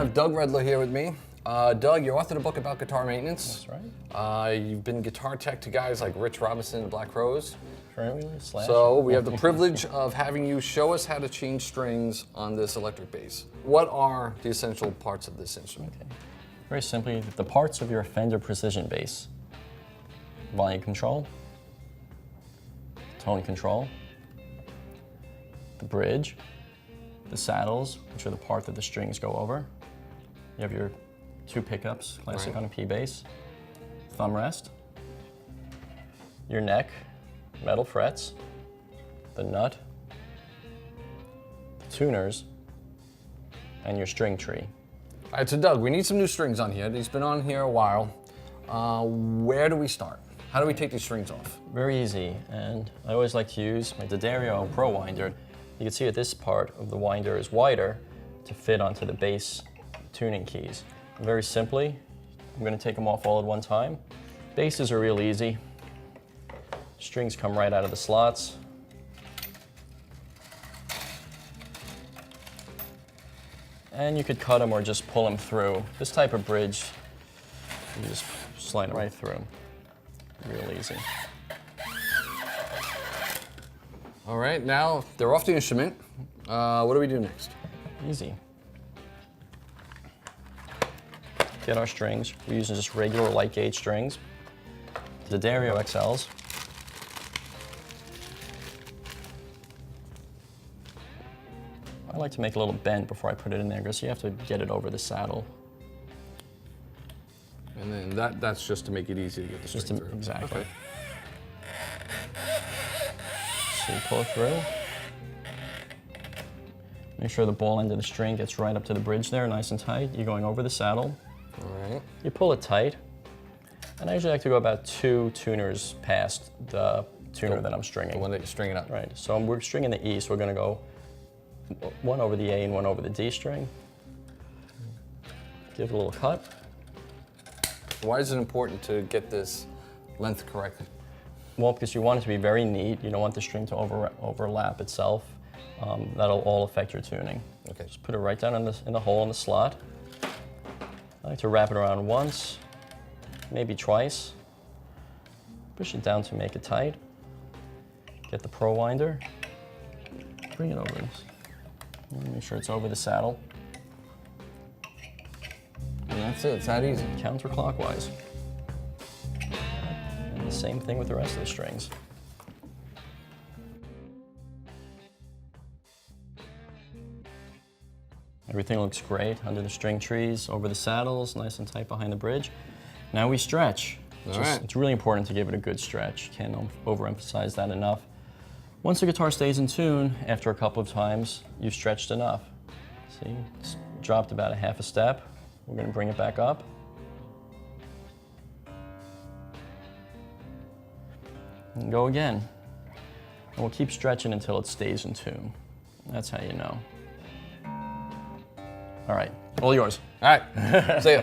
have Doug Redler here with me. Doug, you authored a book about guitar maintenance. That's right. You've been guitar tech to guys like Rich Robinson and Black Rose. Currently, slash. So we have the privilege of having you show us how to change strings on this electric bass. What are the essential parts of this instrument? Okay. Very simply, the parts of your Fender Precision bass. Volume control, tone control, the bridge, the saddles, which are the part that the strings go over. You have your two pickups, classic on a P bass, thumb rest, your neck, metal frets, the nut, the tuners, and your string tree. All right, so Doug, we need some new strings on here. He's been on here a while. Where do we start? How do we take these strings off? Very easy, and I always like to use my DAddario Pro winder. You can see that this part of the winder is wider to fit onto the bass tuning keys. And very simply, I'm going to take them off all at one time. Basses are real easy. Strings come right out of the slots. And you could cut them or just pull them through. This type of bridge, you just slide it right through. Real easy. All right, now they're off the instrument. What do we do next? Easy. Get our strings. We're using just regular light gauge strings. The DAddario XLs. I like to make a little bend before I put it in there because you have to get it over the saddle. And then that's just to make it easy to get the string through. Exactly. Okay. So you pull it through. Make sure the ball end of the string gets right up to the bridge there, nice and tight. You're going over the saddle. All right. You pull it tight. And I usually like to go about 2 tuners past the tuner that I'm stringing. The one that you're stringing up. Right, so we're stringing the E, so we're gonna go one over the A and one over the D string. Give it a little cut. Why is it important to get this length correct? Well, because you want it to be very neat. You don't want the string to overlap itself. That'll all affect your tuning. Okay. Just put it right down in the hole in the slot. I like to wrap it around once, maybe twice. Push it down to make it tight. Get the Pro winder. Bring it over. Make sure it's over the saddle. And that's it, it's that easy. Counterclockwise. And the same thing with the rest of the strings. Everything looks great under the string trees, over the saddles, nice and tight behind the bridge. Now we stretch. It's really important to give it a good stretch. Can't overemphasize that enough. Once the guitar stays in tune, after a couple of times, you've stretched enough. See, it's dropped about a half a step. We're going to bring it back up. And go again. And we'll keep stretching until it stays in tune. That's how you know. All right, all yours. All right, see ya.